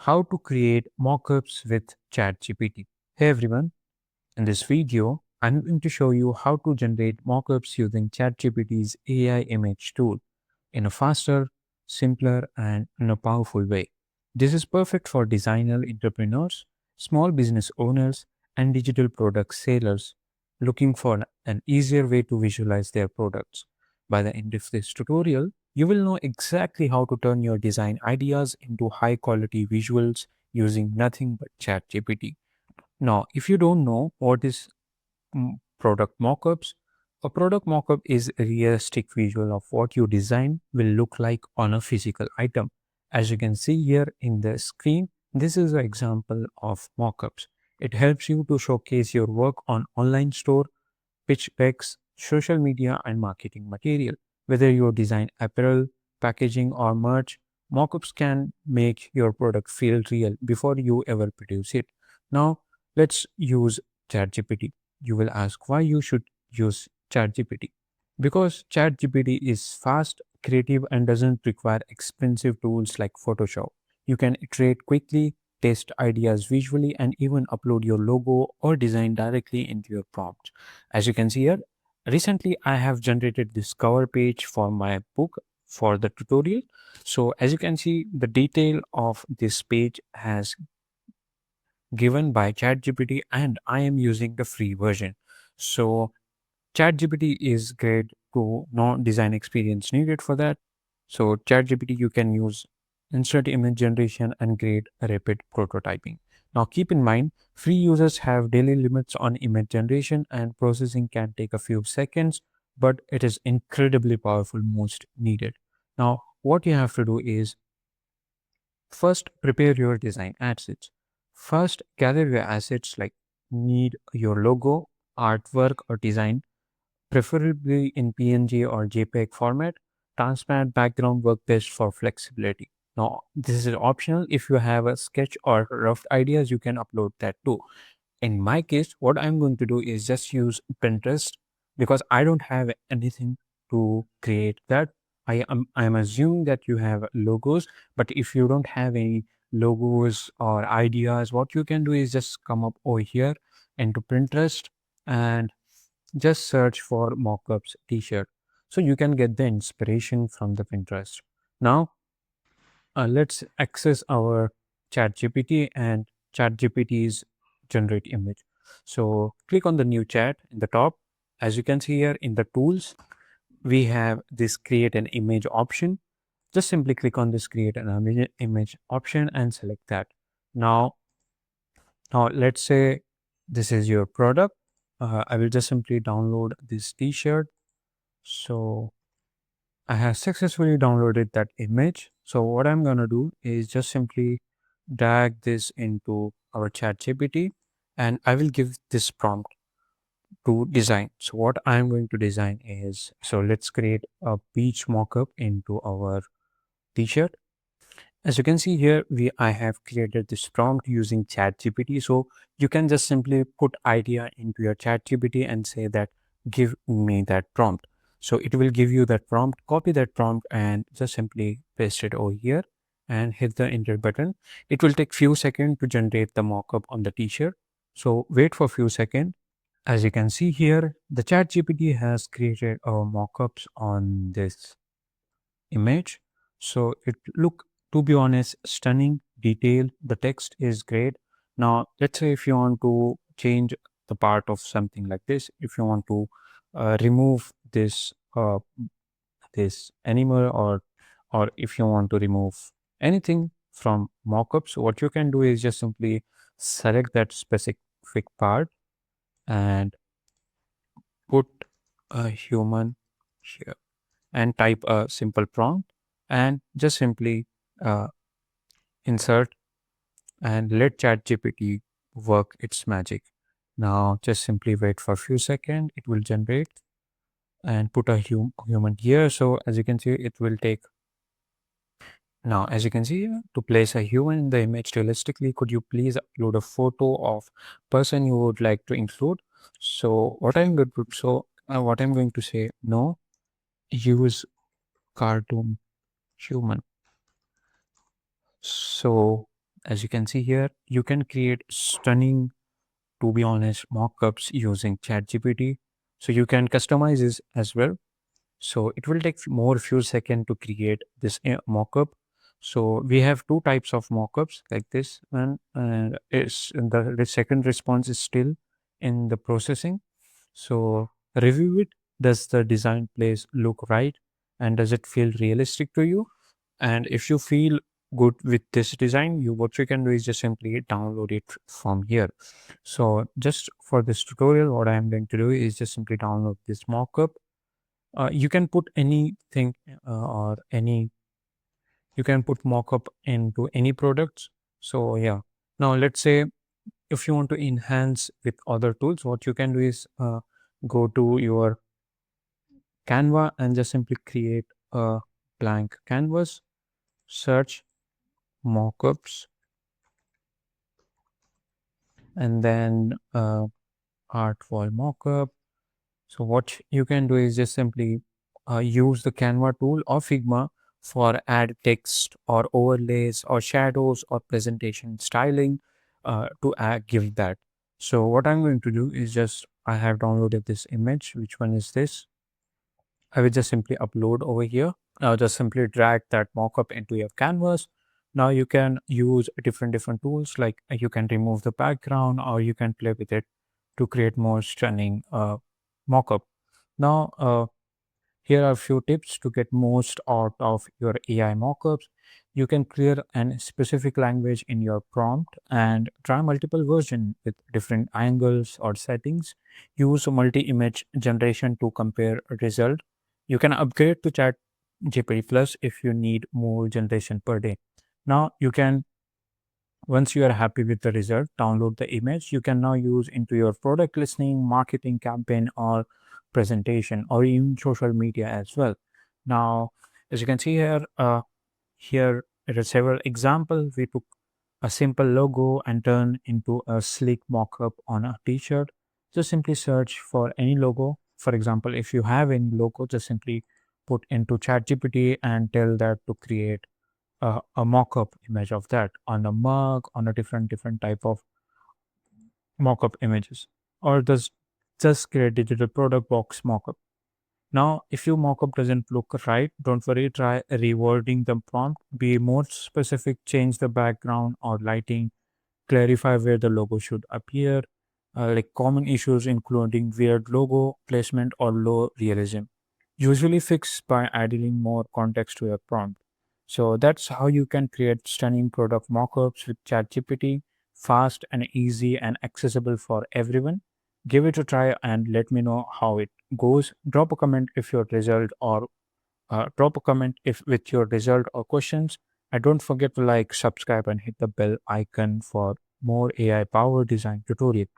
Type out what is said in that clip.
how to create mockups with ChatGPT. Hey everyone, in this video, I'm going to show you how to generate mockups using ChatGPT's AI image tool in a faster, simpler, and in a powerful way. This is perfect for designer entrepreneurs, small business owners, and digital product sellers looking for an easier way to visualize their products. By the end of this tutorial, you will know exactly how to turn your design ideas into high quality visuals using nothing but ChatGPT. Now, if you don't know what is product mockups, a product mockup is a realistic visual of what your design will look like on a physical item. As you can see here in the screen, this is an example of mockups. It helps you to showcase your work on online store, pitch decks, social media, and marketing material. Whether you design apparel, packaging, or merch, mockups can make your product feel real before you ever produce it. Now, let's use ChatGPT. You will ask why you should use ChatGPT. Because ChatGPT is fast, creative, and doesn't require expensive tools like Photoshop. You can iterate quickly, test ideas visually, and even upload your logo or design directly into your prompt. As you can see here, recently I have generated this cover page for my book for the tutorial. So as you can see, the detail of this page has given by ChatGPT and I am using the free version. So ChatGPT is great to know design experience needed for that. So ChatGPT you can use instant image generation and great rapid prototyping. Now keep in mind, free users have daily limits on image generation and processing can take a few seconds, but it is incredibly powerful most needed. Now what you have to do is first prepare your design assets. First gather your assets like need your logo, artwork or design preferably in PNG or JPEG format. Transparent background work best for flexibility. Now, this is optional. If you have a sketch or rough ideas, you can upload that too. In my case, what I'm going to do is just use Pinterest because I don't have anything to create that. I'm assuming that you have logos, but if you don't have any logos or ideas, what you can do is just come up over here into Pinterest and just search for mockups t-shirt. So you can get the inspiration from the Pinterest. Now, let's access our ChatGPT and ChatGPT's generate image. So click on the new chat in the top. As you can see here in the tools, we have this create an image option. Just simply click on this create an image option and select that. Now, now let's say this is your product. I will just simply download this t-shirt. So I have successfully downloaded that image. So what I'm going to do is just simply drag this into our chat GPT and I will give this prompt to design. So what I'm going to design is, so let's create a beach mockup into our t-shirt. As you can see here, I have created this prompt using ChatGPT. So you can just simply put idea into your ChatGPT and say that give me that prompt. So it will give you that prompt, copy that prompt and just simply paste it over here and hit the enter button. It will take few seconds to generate the mockup on the t-shirt. So wait for few seconds. As you can see here, the ChatGPT has created our mockups on this image. So it look, to be honest, stunning, detailed. The text is great. Now let's say if you want to change the part of something like this, if you want to remove this animal, or if you want to remove anything from mockups, what you can do is just simply select that specific part and put a human here and type a simple prompt and just simply uh, insert and let ChatGPT work its magic. Now just simply wait for a few seconds, it will generate and put a human here. So as you can see, it will take. Now as you can see, to place a human in the image realistically, could you please upload a photo of person you would like to include? So what I'm going to say, no, use cartoon human. So As you can see here, you can create stunning, to be honest, mockups using ChatGPT. So you can customize this as well. So it will take more few seconds to create this mockup. So we have two types of mockups like this one, and is the second response is still in the processing. So review it. Does the design place look right? And does it feel realistic to you? And if you feel good with this design, what you can do is just simply download it from here. So just for this tutorial, what I am going to do is just simply download this mockup. You can put anything or any you can put mockup into any products. So yeah. Now let's say if you want to enhance with other tools, what you can do is go to your Canva and just simply create a blank canvas, search mockups, and then art wall mockup. So what you can do is just simply use the Canva tool or Figma for add text or overlays or shadows or presentation styling to give that. So what I'm going to do is just I have downloaded this image. Which one is this? I will just simply upload over here. Now just simply drag that mockup into your canvas. Now you can use different tools like you can remove the background or you can play with it to create more stunning mockup. Now here are a few tips to get most out of your AI mockups. You can clear a specific language in your prompt and try multiple versions with different angles or settings. Use multi-image generation to compare a result. You can upgrade to Chat GPT Plus if you need more generation per day. Now you can once you are happy with the result, download the image. You can now use into your product listing, marketing campaign, or presentation, or even social media as well. Now, as you can see here, here there are several examples. We took a simple logo and turn into a sleek mock-up on a t-shirt. Just simply search for any logo. For example, if you have any logo, just simply put into ChatGPT and tell that to create a mock-up image of that on a mug, on a different type of mock-up images, or just create digital product box mock-up. Now, if your mockup doesn't look right, don't worry, try rewording the prompt. Be more specific, change the background or lighting, clarify where the logo should appear, like common issues including weird logo placement or low realism. Usually fixed by adding more context to your prompt. So that's how you can create stunning product mockups with ChatGPT, fast and easy and accessible for everyone. Give it a try and let me know how it goes. Drop a comment if your result or drop a comment if with your result or questions. And don't forget to like, subscribe, and hit the bell icon for more AI powered design tutorial.